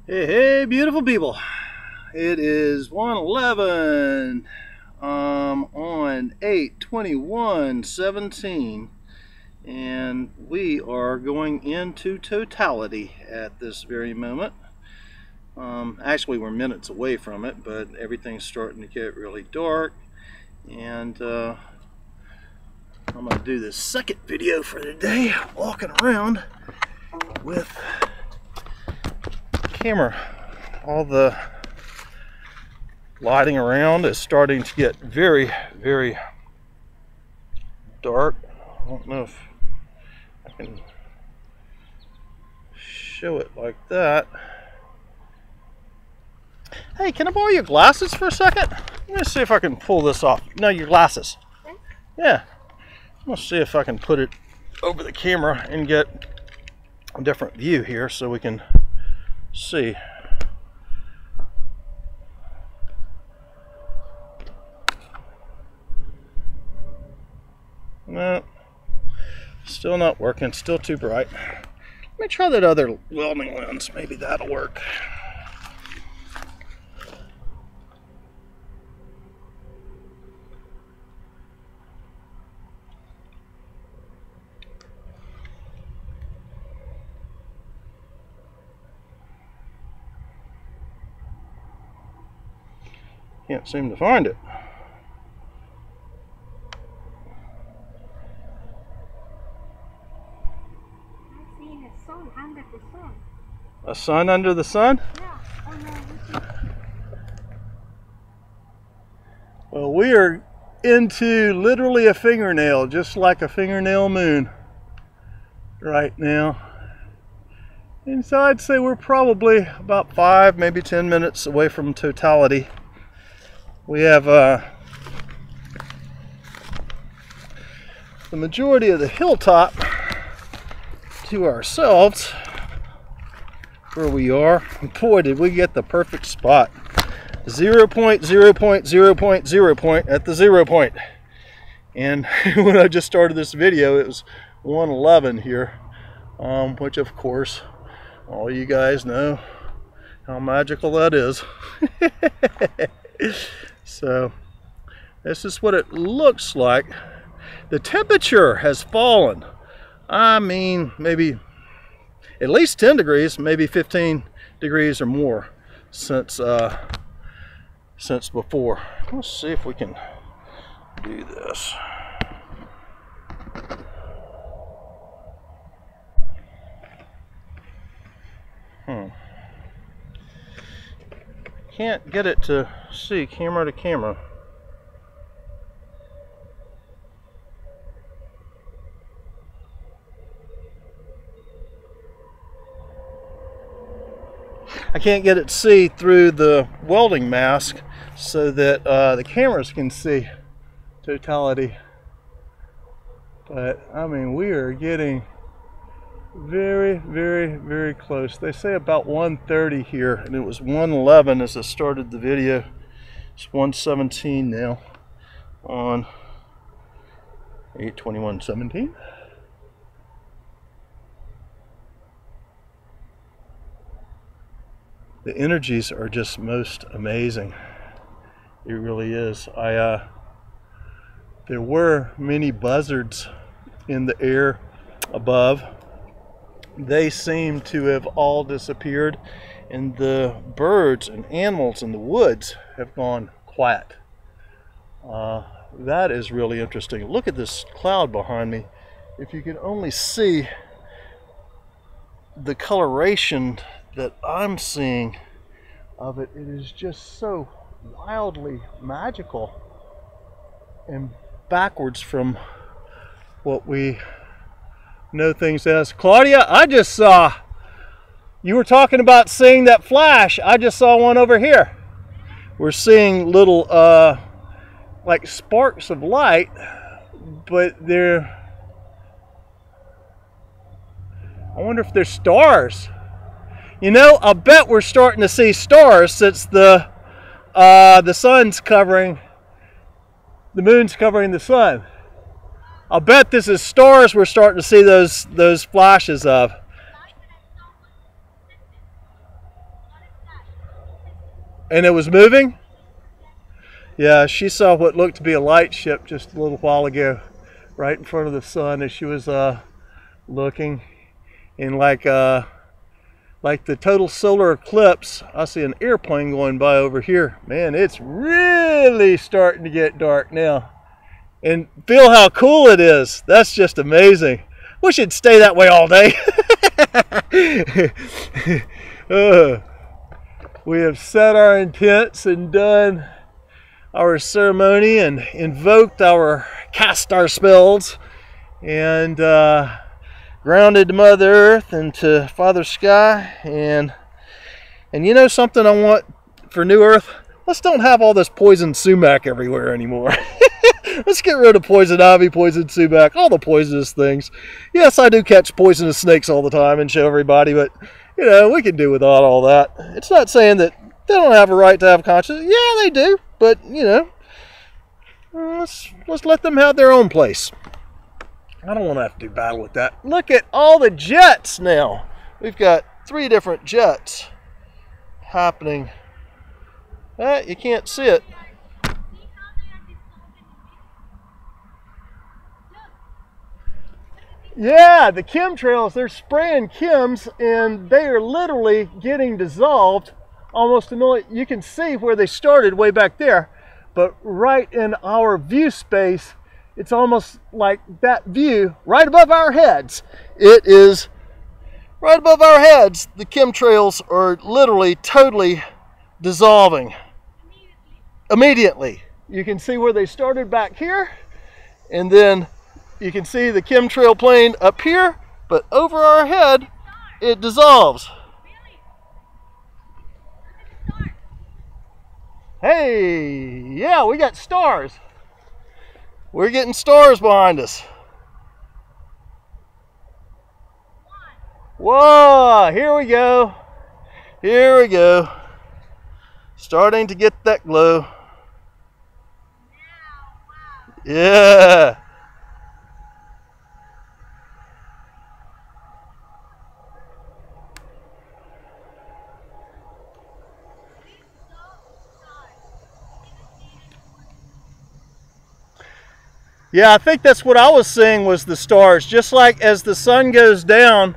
Hey, beautiful people. It is 1:11 on 8/21/17, and we are going into totality at this very moment. Actually, we're minutes away from it, but everything's starting to get really dark, and I'm going to do this second video for the day, walking around with camera. All the lighting around is starting to get very, very dark. I don't know if I can show it like that. Hey, can I borrow your glasses for a second? Let me see if I can pull this off. No, your glasses. Yeah. I'm gonna see if I can put it over the camera and get a different view here so we can see. No, still not working, still too bright. Let me try that other welding lens, maybe that'll work. Can't seem to find it. I've seen a sun under the sun. A sun under the sun? Yeah. Oh no, Well, we are into literally a fingernail, just like a fingernail moon right now. And so I'd say we're probably about 5, maybe 10 minutes away from totality. We have the majority of the hilltop to ourselves where we are. Boy, did we get the perfect spot. 0.0.0.0 at the 0 point. And when I just started this video, it was 1:11 here, which of course all you guys know how magical that is. So this is what it looks like. The temperature has fallen. I mean, maybe at least 10 degrees, maybe 15 degrees or more since before. Let's see if we can do this. Can't get it to see camera to camera. I can't get it to see through the welding mask so that the cameras can see totality. But I mean, we are getting very, very, very close. They say about 1:30 here, and it was 1:11 as I started the video. It's 1:17 now on 8/21/17. The energies are just most amazing. It really is. There were many buzzards in the air above. They seem to have all disappeared, and the birds and animals in the woods have gone quiet. That is really interesting. Look at this cloud behind me. If you can only see the coloration that I'm seeing of it, it is just so wildly magical and backwards from what we know things as. Claudia, I just saw, you were talking about seeing that flash. I just saw one over here. We're seeing little like sparks of light, but they're, I wonder if they're stars. You know, I'll bet we're starting to see stars since the sun's covering, the moon's covering the sun. I'll bet this is stars we're starting to see those flashes of. And it was moving? Yeah, she saw what looked to be a light ship just a little while ago, right in front of the sun as she was looking. And like the total solar eclipse, I see an airplane going by over here. Man, it's really starting to get dark now. And feel how cool it is. That's just amazing. Wish it'd stay that way all day. We have set our intents and done our ceremony and invoked cast our spells and grounded to Mother Earth and to Father Sky. And you know something I want for New Earth? Let's don't have all this poison sumac everywhere anymore. Let's get rid of poison ivy, poison sumac, all the poisonous things. Yes, I do catch poisonous snakes all the time and show everybody, but you know, we can do without all that. It's not saying that they don't have a right to have conscience. Yeah, they do, but you know, let's let them have their own place. I don't want to have to do battle with that. Look at all the jets now. We've got 3 different jets happening. You can't see it. Yeah, the chemtrails, they're spraying chems and they are literally getting dissolved almost a million. You can see where they started way back there, but right in our view space, it's almost like that view right above our heads. It is right above our heads. The chemtrails are literally totally dissolving. Immediately. You can see where they started back here, and then you can see the chemtrail plane up here, but over our head, it dissolves. Hey, yeah, we got stars. We're getting stars behind us. Whoa, here we go. Here we go. Starting to get that glow. Yeah. Yeah, I think that's what I was seeing was the stars. Just like as the sun goes down,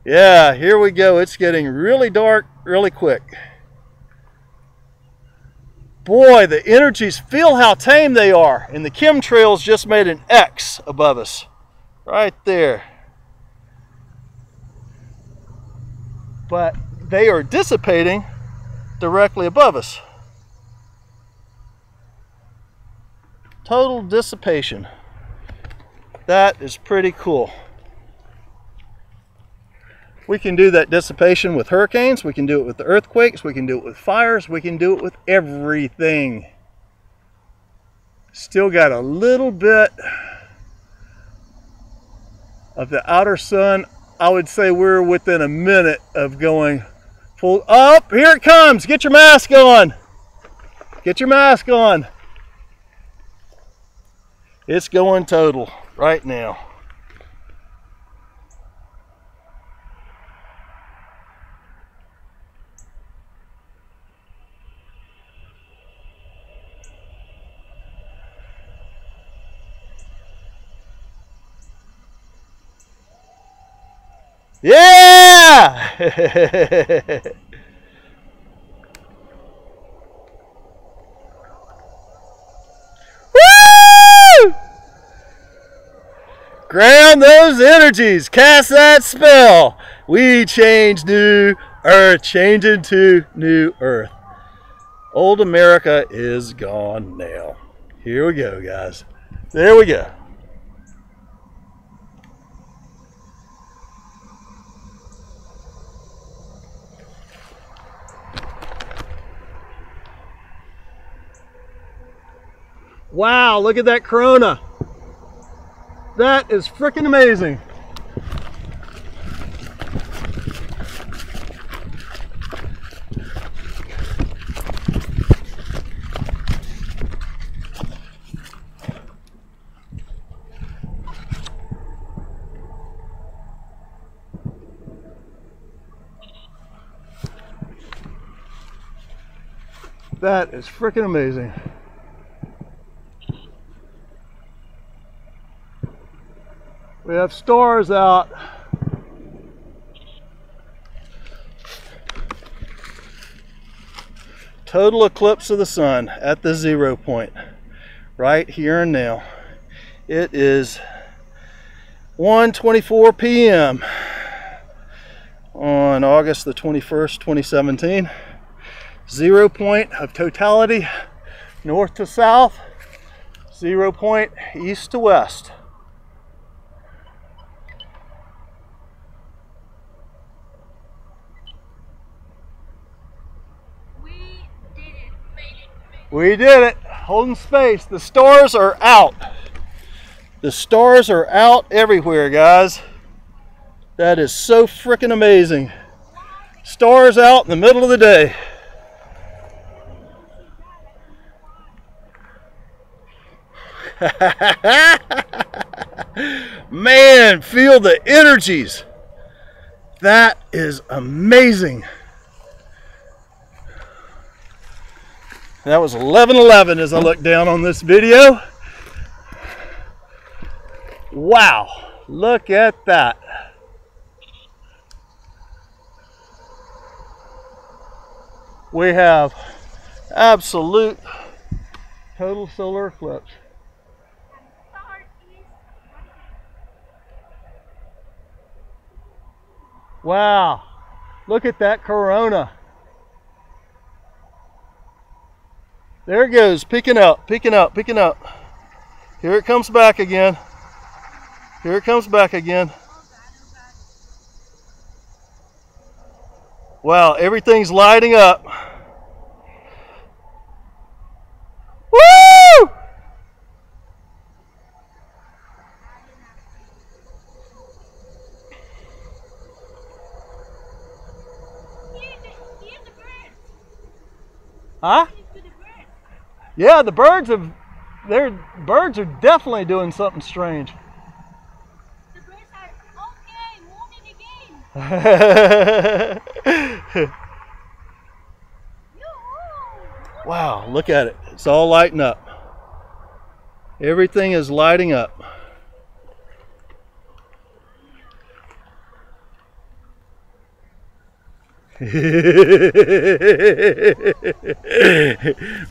yeah, here we go. It's getting really dark really quick. Boy, the energies, feel how tame they are. And the chemtrails just made an X above us. Right there. But they are dissipating directly above us. Total dissipation. That is pretty cool. We can do that dissipation with hurricanes, we can do it with the earthquakes, we can do it with fires, we can do it with everything. Still got a little bit of the outer sun. I would say we're within a minute of going full. Oh, here it comes. Get your mask on. Get your mask on. It's going total right now. Yeah! Woo! Ground those energies, cast that spell. We change New Earth, change into New Earth. Old America is gone now. Here we go, guys. There we go. Wow, look at that corona. That is freaking amazing. That is freaking amazing. We have stars out. Total eclipse of the sun at the 0 point, right here and now. It is 1:24 p.m. on August the 21st, 2017. 0 point of totality, north to south, 0 point east to west. We did it, holding space. The stars are out. The stars are out everywhere, guys. That is so freaking amazing. Stars out in the middle of the day. Man, feel the energies. That is amazing. That was 11:11 as I look down on this video. Wow, look at that. We have absolute total solar eclipse. Wow, look at that corona. There it goes, peeking out, peeking out, peeking out. Here it comes back again. Here it comes back again. Wow, everything's lighting up. Woo! Huh? Yeah, the birds are definitely doing something strange. The birds are okay, moving again. Wow, look at it. It's all lighting up. Everything is lighting up.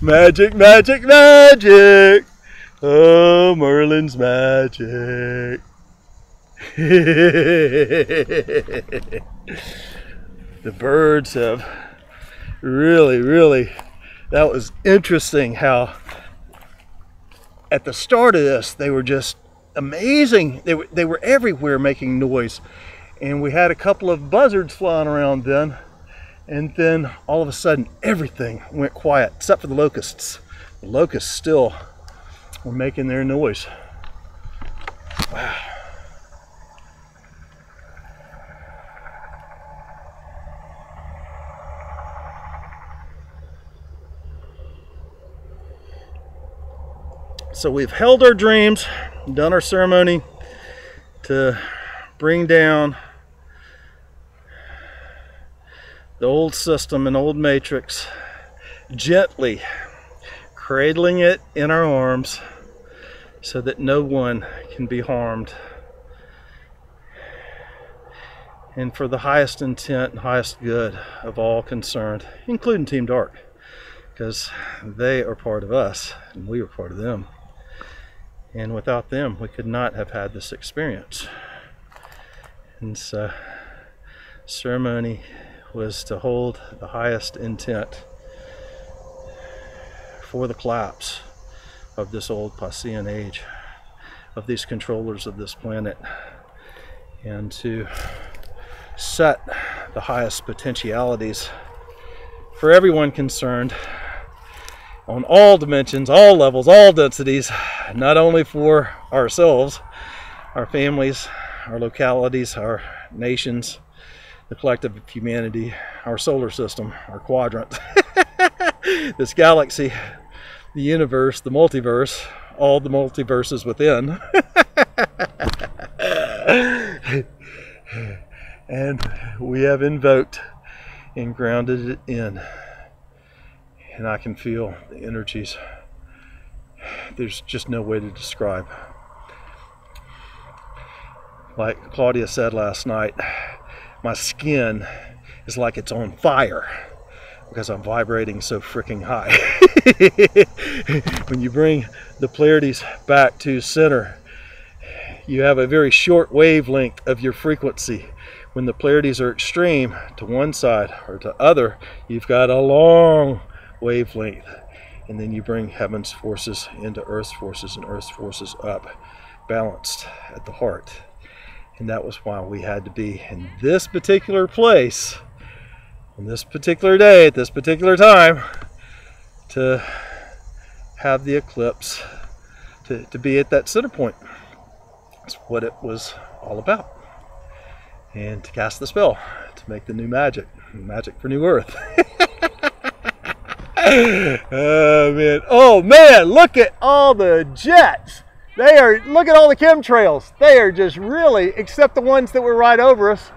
Magic, magic, magic. Oh, Merlin's magic. The birds have really, that was interesting how at the start of this they were just amazing. They were everywhere making noise, and we had a couple of buzzards flying around then. And then all of a sudden, everything went quiet, except for the locusts. The locusts still were making their noise. Wow. So we've held our dreams, done our ceremony to bring down the old system and old matrix, gently cradling it in our arms so that no one can be harmed, and for the highest intent and highest good of all concerned, including Team Dark, because they are part of us and we are part of them, and without them we could not have had this experience. And so ceremony was to hold the highest intent for the collapse of this old Passean age, of these controllers of this planet, and to set the highest potentialities for everyone concerned on all dimensions, all levels, all densities, not only for ourselves, our families, our localities, our nations, the collective of humanity, our solar system, our quadrant, this galaxy, the universe, the multiverse, all the multiverses within. And we have invoked and grounded it in. and I can feel the energies. There's just no way to describe. Like Claudia said last night, my skin is like it's on fire because I'm vibrating so freaking high. When you bring the Pleiades back to center, you have a very short wavelength of your frequency. When the Pleiades are extreme to one side or to other, you've got a long wavelength. And then you bring heaven's forces into earth's forces and earth's forces up, balanced at the heart. And that was why we had to be in this particular place, on this particular day, at this particular time, to have the eclipse, to be at that center point. That's what it was all about. And to cast the spell, to make the new magic for New Earth. Oh man, look at all the jets. Look at all the chemtrails. They are just really, except the ones that were right over us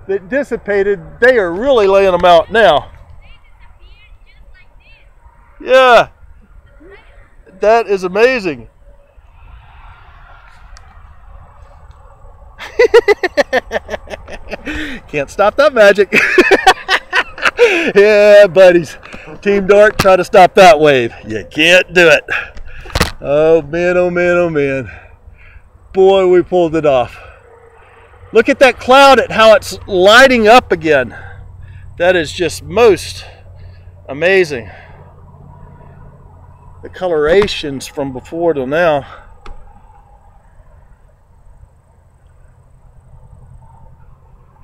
that dissipated, they are really laying them out now. Yeah, that is amazing. Can't stop that magic. Yeah, buddies. Team Dark, try to stop that wave. You can't do it. Oh man, oh man, oh man. Boy, we pulled it off. Look at that cloud, at how it's lighting up again. That is just most amazing. The colorations from before till now.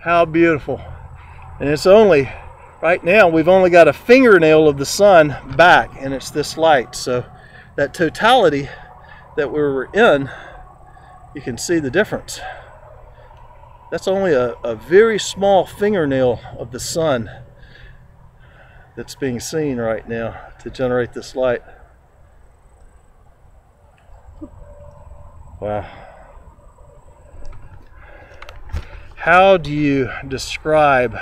How beautiful. And it's only, right now, we've only got a fingernail of the sun back, and it's this light. So that totality that we were in, you can see the difference. That's only a very small fingernail of the sun that's being seen right now to generate this light. Wow. How do you describe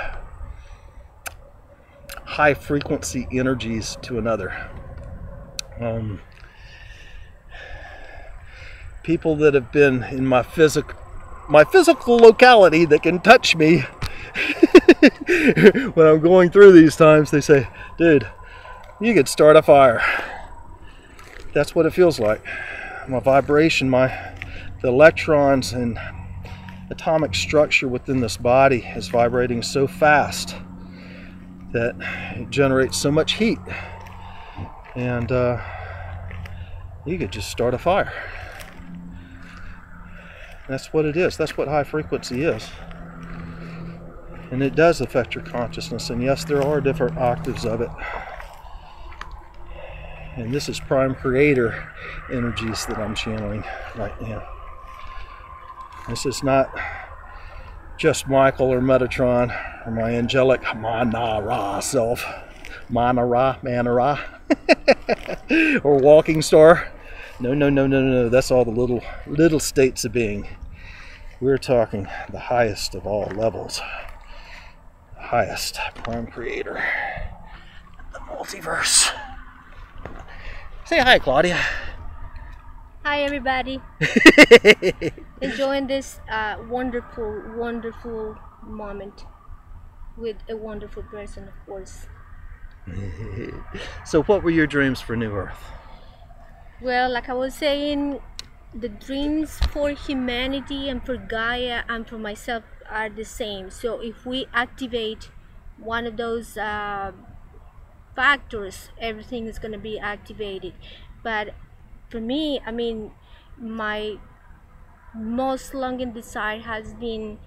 high frequency energies to another? People that have been in my physical locality that can touch me when I'm going through these times, they say, dude, you could start a fire. That's what it feels like. My vibration, the electrons and atomic structure within this body is vibrating so fast that it generates so much heat, and you could just start a fire. That's what it is. That's what high frequency is. And it does affect your consciousness. And yes, there are different octaves of it. And this is prime creator energies that I'm channeling right now. This is not just Michael or Metatron or my angelic Manara self. Manara. Or Walking Star. No. That's all the little states of being. We're talking the highest of all levels. The highest prime creator. The multiverse. Say hi, Claudia. Hi, everybody. Enjoying this wonderful moment with a wonderful person, of course. So what were your dreams for New Earth? Well, like I was saying, the dreams for humanity and for Gaia and for myself are the same. So if we activate one of those factors, everything is going to be activated. But for me, I mean, my most longing desire has been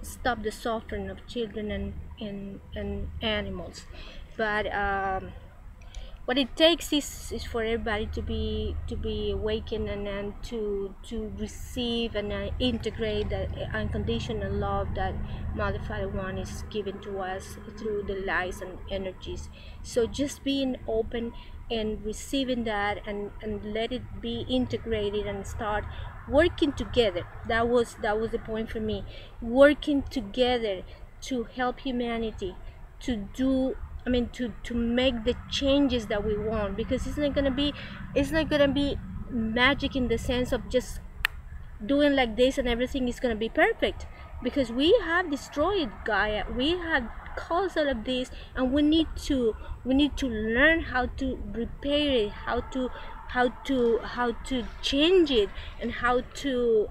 stop the suffering of children and animals. But what it takes is for everybody to be awakened and then to receive and integrate the unconditional love that Mother Father One is giving to us through the lights and energies. So just being open and receiving that and let it be integrated and start working together. That was the point for me. Working together to help humanity to do I mean, to make the changes that we want, because it's not gonna be magic in the sense of just doing like this and everything is gonna be perfect, because we have destroyed Gaia, we have caused all of this, and we need to learn how to repair it, how to change it, and how to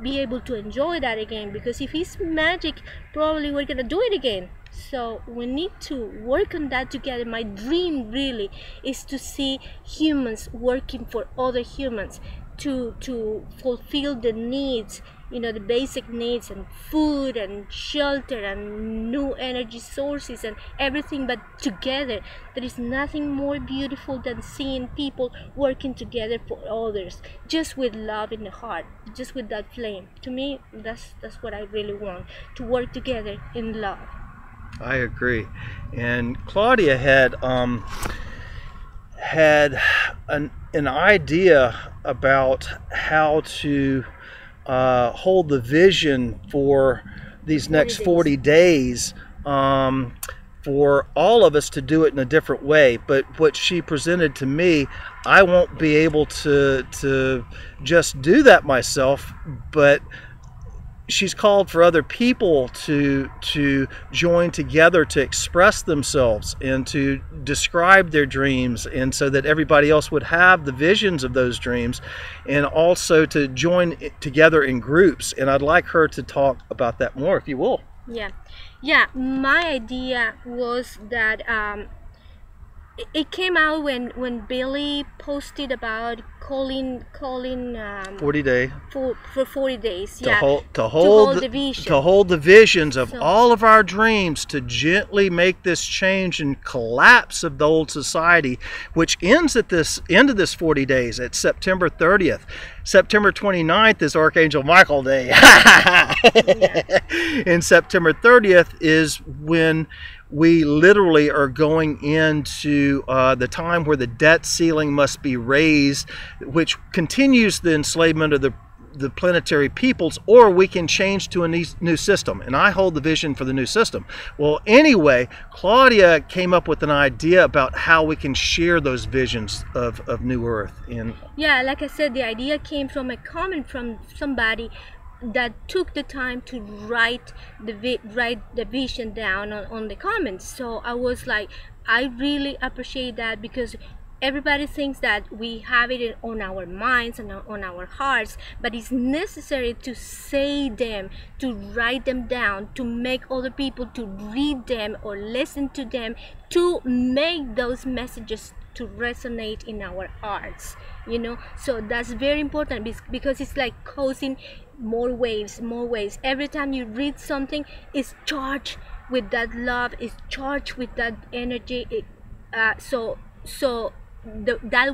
be able to enjoy that again, because if it's magic, probably we're gonna do it again. So we need to work on that together. My dream really is to see humans working for other humans, to fulfill the needs, you know, the basic needs, and food and shelter and new energy sources and everything, but together. There is nothing more beautiful than seeing people working together for others, just with love in the heart, just with that flame. To me, that's what I really want, to work together in love. I agree. And Claudia had an idea about how to hold the vision for these next 40 days, for all of us to do it in a different way. But what she presented to me, I won't be able to just do that myself, but she's called for other people to join together to express themselves and to describe their dreams, and so that everybody else would have the visions of those dreams, and also to join together in groups. And I'd like her to talk about that more, if you will. Yeah, my idea was that it came out when Billy posted about calling 40 days for 40 days, to hold the visions of all of our dreams, to gently make this change and collapse of the old society, which ends at this end of this 40 days at September 30th. September 29th is Archangel Michael Day. And September 30th is when we literally are going into the time where the debt ceiling must be raised, which continues the enslavement of the planetary peoples, or we can change to a new system. And I hold the vision for the new system. Well, anyway, Claudia came up with an idea about how we can share those visions of New Earth. Yeah, like I said, the idea came from a comment from somebody that took the time to write the vision down on the comments. So I was like, I really appreciate that, because everybody thinks that we have it on our minds and on our hearts, but it's necessary to say them, to write them down, to make other people to read them or listen to them, to make those messages to resonate in our hearts, you know. So that's very important, because it's like causing more waves. Every time you read something, it's charged with that love, it's charged with that energy. That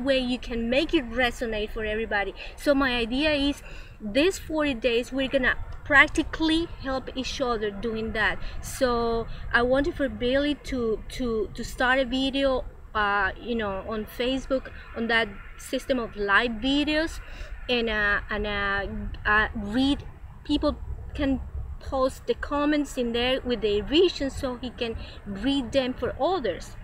way you can make it resonate for everybody. So my idea is, these 40 days we're gonna practically help each other doing that. So I wanted for Billy to start a video, you know, on Facebook, on that system of live videos, and read. People can post the comments in there with their visions, so he can read them for others.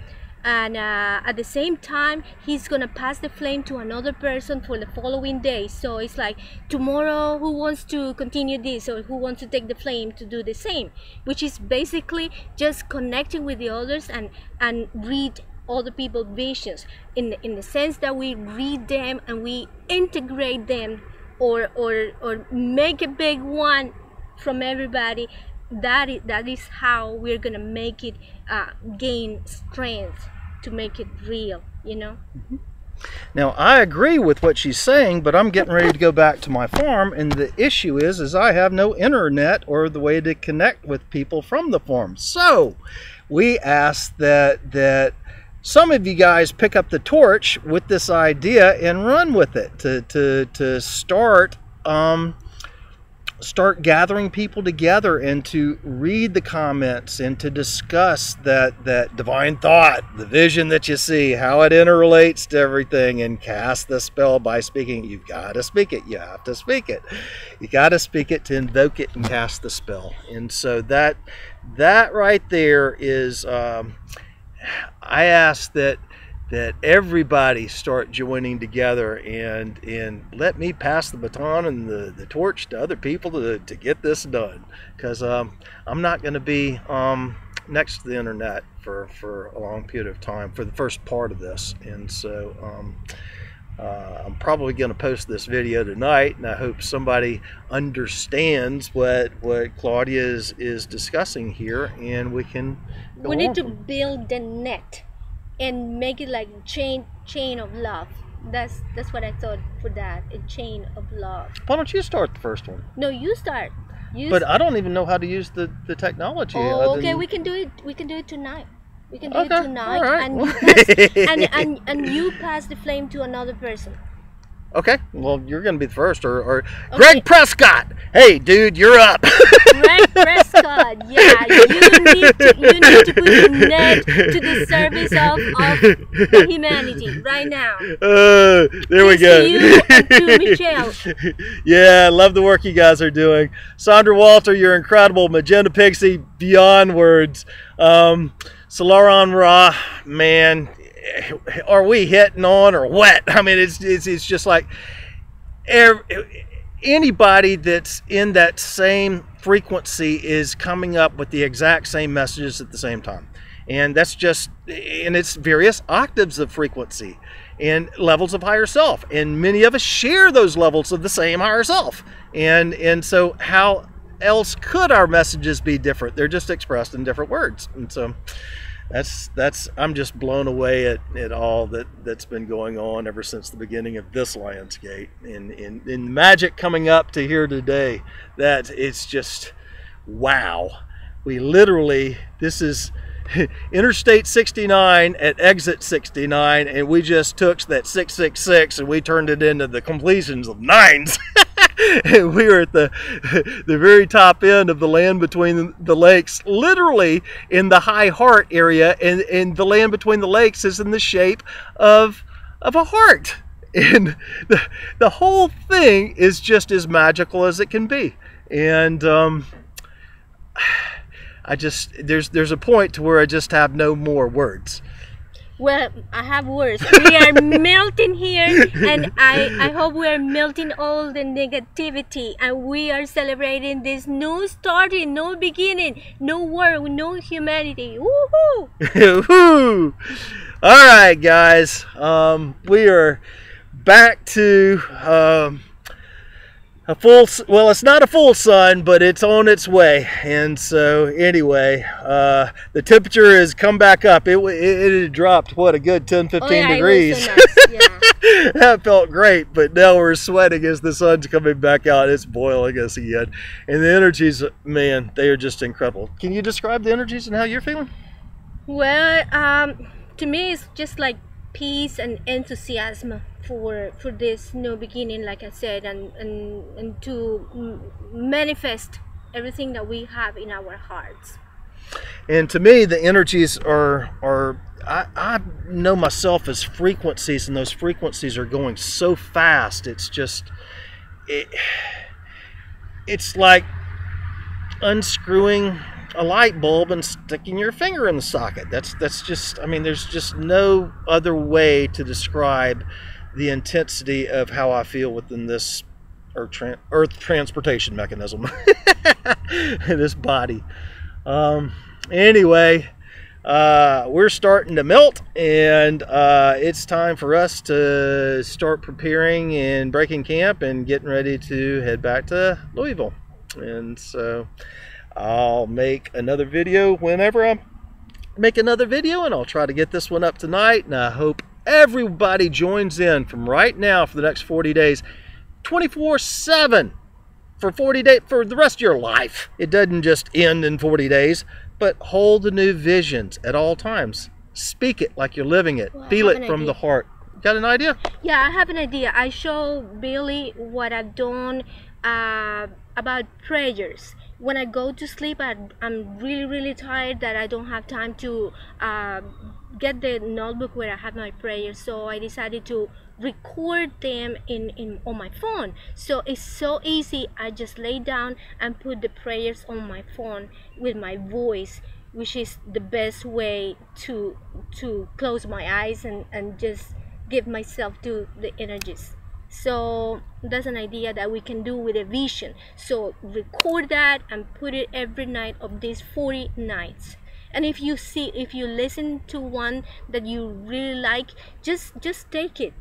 And at the same time, he's gonna pass the flame to another person for the following day. So it's like, tomorrow, who wants to continue this, or who wants to take the flame to do the same, which is basically just connecting with the others and read other people's visions, in the sense that we read them and we integrate them, or make a big one from everybody. That is how we're gonna make it gain strength, to make it real, you know. Now, I agree with what she's saying, but I'm getting ready to go back to my farm, and the issue is I have no internet or the way to connect with people from the farm. So we asked that some of you guys pick up the torch with this idea and run with it, to start gathering people together, and to read the comments, and to discuss that divine thought, the vision that you see, how it interrelates to everything, and cast the spell by speaking. You've got to speak it. You have to speak it. You got to speak it to invoke it and cast the spell. And so that right there is I ask that everybody start joining together and let me pass the baton and the torch to other people to get this done, because I'm not going to be next to the internet for a long period of time for the first part of this. And so I'm probably going to post this video tonight, and I hope somebody understands what Claudia is discussing here, and we can go We need on to from- build the net and make it like chain of love. That's what I thought for that, a chain of love. Why don't you start the first one? No, you start. But I don't even know how to use the technology. Oh, other okay. than- We can do it. We can do it tonight. We can do Okay, it tonight, all right. and you pass, and you pass the flame to another person. Okay, well, you're going to be the first, or Gregg Prescott. Hey, dude, you're up. Gregg Prescott, yeah, you need to put the net to the service of the humanity right now. There we Kiss go. to you and to Michelle. Yeah, I love the work you guys are doing. Sandra Walter, you're incredible. Magenta Pixie, beyond words. Solaron Ra, man, are we hitting on or what? I mean, it's just like anybody that's in that same frequency is coming up with the exact same messages at the same time. And that's just, and it's various octaves of frequency and levels of higher self. And many of us share those levels of the same higher self. And so how else could our messages be different? They're just expressed in different words. And so that's I'm just blown away at all that's been going on ever since the beginning of this Lionsgate, and in magic coming up to here today. That it's just wow. We literally, this is Interstate 69 at exit 69, and we just took that 666 and we turned it into the completions of nines. And we were at the very top end of the land between the lakes, literally in the high heart area, and the land between the lakes is in the shape of a heart. And the whole thing is just as magical as it can be. And I just, there's a point to where I just have no more words. Well, I have words. We are melting here, and I hope we are melting all the negativity, and we are celebrating this new starting, no beginning, no world, no humanity. Woohoo! Woo! All right, guys. We are back to a full, well, it's not a full sun, but it's on its way. And so anyway, the temperature has come back up. It had dropped, what, a good 10-15 degrees. It was so nice. Yeah. That felt great, but now we're sweating as the sun's coming back out. It's boiling us again. And the energies, man, they are just incredible. Can you describe the energies and how you're feeling? Well, to me, it's just like peace and enthusiasm for this new beginning, like I said, and to manifest everything that we have in our hearts. And to me, the energies are I know myself as frequencies, and those frequencies are going so fast. It's just, it's like unscrewing a light bulb and sticking your finger in the socket. That's just, I mean, there's just no other way to describe the intensity of how I feel within this earth transportation mechanism, this body. Anyway, we're starting to melt, and it's time for us to start preparing and breaking camp and getting ready to head back to Louisville. And so I'll make another video whenever I make another video, and I'll try to get this one up tonight. And I hope everybody joins in from right now for the next 40 days, 24/7 for 40 days, for the rest of your life. It doesn't just end in 40 days, but hold the new visions at all times. Speak it like you're living it. Well, Feel it from the heart. Got an idea? Yeah, I have an idea. I show Billy what I've done about prayers. When I go to sleep, I'm really tired that I don't have time to get the notebook where I have my prayers. So I decided to record them on my phone. So it's so easy. I just lay down and put the prayers on my phone with my voice. which is the best way to close my eyes and just give myself to the energies. So that's an idea that we can do with a vision. So record that and put it every night of these 40 nights. And if you listen to one that you really like, just take it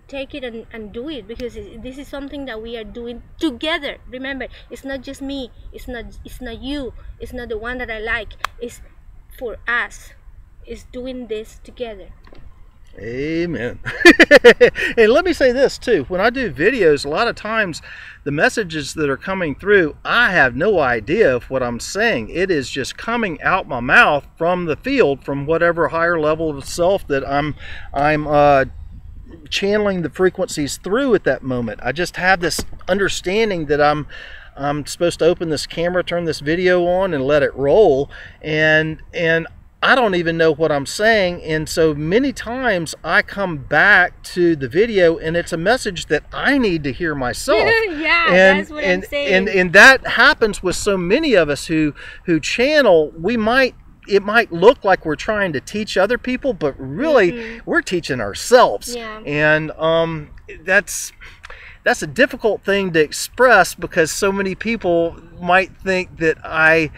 and do it, because this is something that we are doing together. Remember, it's not just me, it's not you, it's not the one that I like, it's for us. It's doing this together. Amen. And let me say this too, when I do videos, a lot of times the messages that are coming through, I have no idea of what I'm saying. It is just coming out my mouth from the field, from whatever higher level of self that I'm channeling the frequencies through at that moment. I just have this understanding that I'm supposed to open this camera, turn this video on, and let it roll, and I don't even know what I'm saying. And so many times I come back to the video and it's a message that I need to hear myself. Yeah, that's what I'm saying. And that happens with so many of us who channel. It might look like we're trying to teach other people, but really we're teaching ourselves. Yeah. And that's a difficult thing to express, because so many people might think that I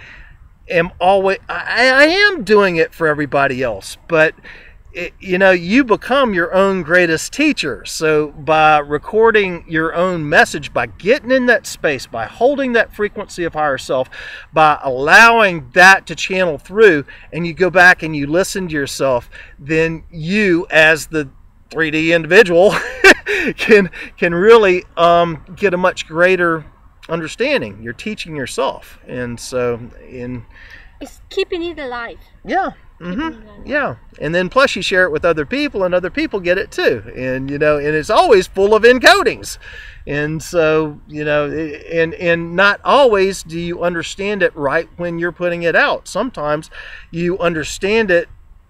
am doing it for everybody else, but you become your own greatest teacher. So by recording your own message, by getting in that space, by holding that frequency of higher self, by allowing that to channel through, and you go back and you listen to yourself, then you, as the 3D individual, can really get a much greater understanding. You're teaching yourself, and so it's keeping it alive. Yeah. Yeah. And then plus you share it with other people, and other people get it too, and and it's always full of encodings, and so and not always do you understand it right when you're putting it out. Sometimes you understand it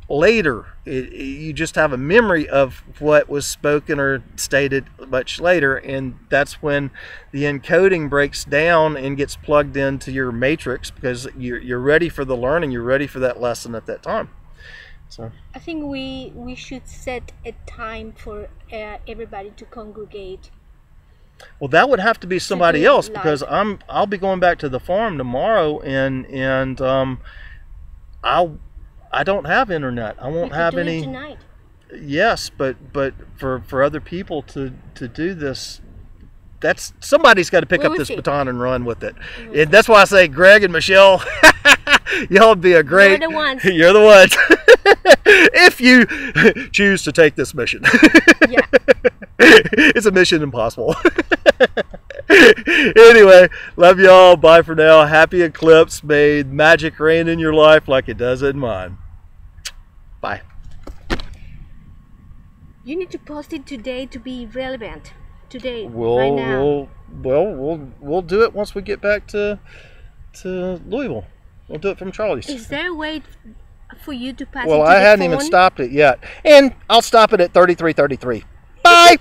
later. You just have a memory of what was spoken or stated much later, and that's when the encoding breaks down and gets plugged into your matrix, because you're ready for the learning, you're ready for that lesson at that time. So I think we should set a time for everybody to congregate. Well, that would have to be somebody else, because I'll be going back to the farm tomorrow, and I don't have internet. I won't have any. It tonight. Yes, but for other people to do this, that's somebody's got to pick up this baton and run with it. And that's why I say, Gregg and Michelle, y'all be a great. You're the ones. You're the ones. If you choose to take this mission. Yeah. It's a mission impossible. Anyway, love y'all. Bye for now. Happy eclipse. May magic reign in your life like it does in mine. Bye. You need to post it today to be relevant. Today, right now. We'll do it once we get back to Louisville. We'll do it from Charlie's. Is there a way for you to pass it to Well, the I hadn't phone? even stopped it yet. And I'll stop it at 33:33. Bye!